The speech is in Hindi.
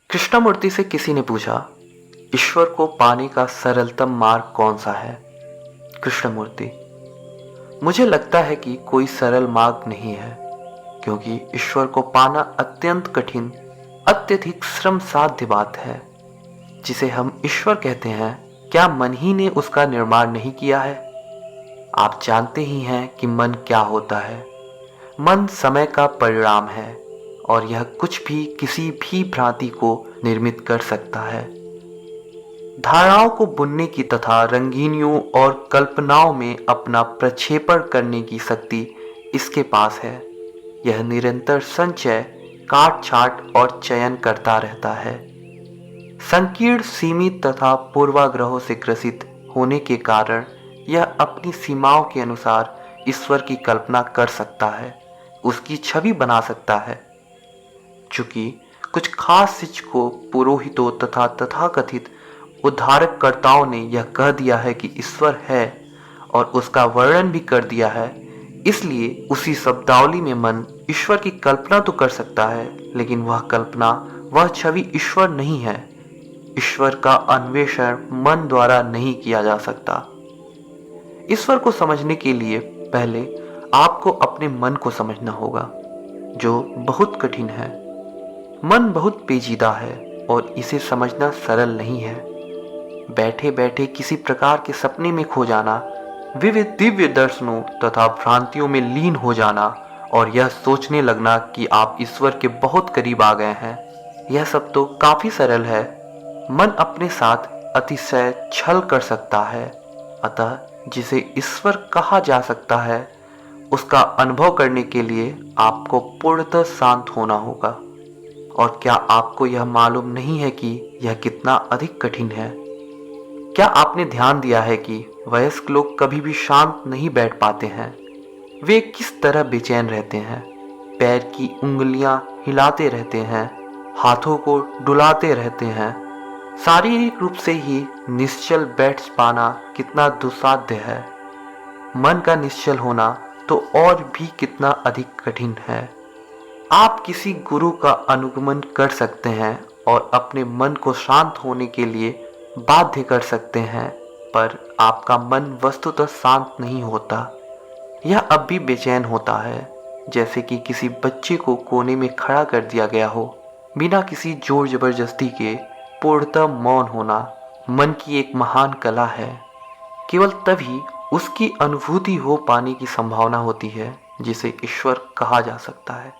कृष्णमूर्ति से किसी ने पूछा, ईश्वर को पाने का सरलतम मार्ग कौन सा है? कृष्णमूर्ति: मुझे लगता है कि कोई सरल मार्ग नहीं है, क्योंकि ईश्वर को पाना अत्यंत कठिन, अत्यधिक श्रम साध्य बात है। जिसे हम ईश्वर कहते हैं, क्या मन ही ने उसका निर्माण नहीं किया है? आप जानते ही हैं कि मन क्या होता है। मन समय का परिणाम है और यह कुछ भी किसी भी भ्रांति को निर्मित कर सकता है। धारणाओं को बुनने की तथा रंगीनियों और कल्पनाओं में अपना प्रक्षेपण करने की शक्ति इसके पास है। यह निरंतर संचय, काट छाट और चयन करता रहता है। संकीर्ण, सीमित तथा पूर्वाग्रहों से ग्रसित होने के कारण यह अपनी सीमाओं के अनुसार ईश्वर की कल्पना कर सकता है, उसकी छवि बना सकता है। चूंकि कुछ खास शिक्षकों, पुरोहितों तथा तथाकथित उद्धारकर्ताओं ने यह कह दिया है कि ईश्वर है और उसका वर्णन भी कर दिया है, इसलिए उसी शब्दावली में मन ईश्वर की कल्पना तो कर सकता है, लेकिन वह कल्पना, वह छवि ईश्वर नहीं है। ईश्वर का अन्वेषण मन द्वारा नहीं किया जा सकता। ईश्वर को समझने के लिए पहले आपको अपने मन को समझना होगा, जो बहुत कठिन है। मन बहुत पेचीदा है और इसे समझना सरल नहीं है। बैठे बैठे किसी प्रकार के सपने में खो जाना, विविध दिव्य दर्शनों तथा भ्रांतियों में लीन हो जाना और यह सोचने लगना कि आप ईश्वर के बहुत करीब आ गए हैं, यह सब तो काफी सरल है। मन अपने साथ अतिशय छल कर सकता है, अतः जिसे ईश्वर कहा जा सकता है, उसका अनुभव करने के लिए आपको पूर्णतः शांत होना होगा। और क्या आपको यह मालूम नहीं है कि यह कितना अधिक कठिन है? क्या आपने ध्यान दिया है कि वयस्क लोग कभी भी शांत नहीं बैठ पाते हैं? वे किस तरह बेचैन रहते हैं, पैर की उंगलियां हिलाते रहते हैं, हाथों को डुलाते रहते हैं। शारीरिक रूप से ही निश्चल बैठ पाना कितना दुस्साध्य है। मन का निश्चल होना तो और भी कितना अधिक कठिन है। आप किसी गुरु का अनुगमन कर सकते हैं और अपने मन को शांत होने के लिए बाध्य कर सकते हैं, पर आपका मन वस्तुतः शांत नहीं होता। यह अब भी बेचैन होता है, जैसे कि किसी बच्चे को कोने में खड़ा कर दिया गया हो। बिना किसी जोर जबरदस्ती के पूर्णतः मौन होना मन की एक महान कला है। केवल तभी उसकी अनुभूति हो पाने की संभावना होती है, जिसे ईश्वर कहा जा सकता है।